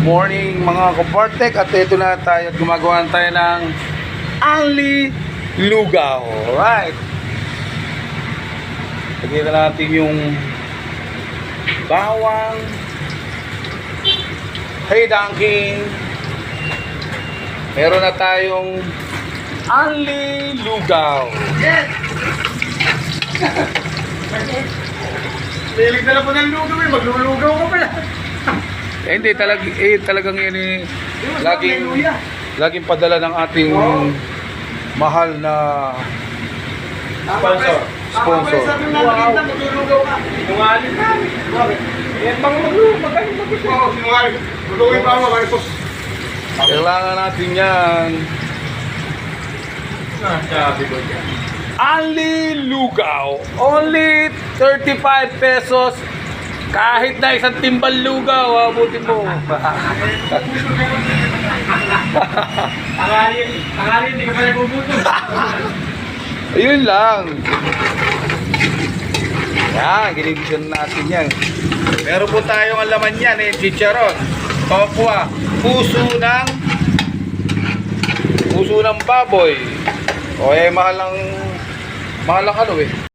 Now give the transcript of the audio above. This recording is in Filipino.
morning mga kapartek, at ito na tayo at gumagawa na tayo ng Only Lugaw. Alright, lagyan natin yung bawang. Hey Donkey, meron na tayong Only Lugaw. Yes! Lilig na lang po ng lugaw eh, maglulugaw ka pala. Hindi talagang yan laging padala ng ating mahal na sponsor. Sabi namin kita, maglulugaw ka. Sinungaling ka. Bakit? Yan bang maglulugaw? Oo, sinungaling. Maglulugaw pa ako, Marcos. Kailangan natin yan. Sabi ko dyan. Only Lugaw. Only 35 pesos. Kahit na isang timbal lugaw, abutin mo. Tangali, hindi ka pala bubuto. Ayun lang. Yan, ginigisan natin yan. Meron po tayong alaman yan eh. Chicharon, tokwa, puso ng baboy. O eh, mahal ang ano eh.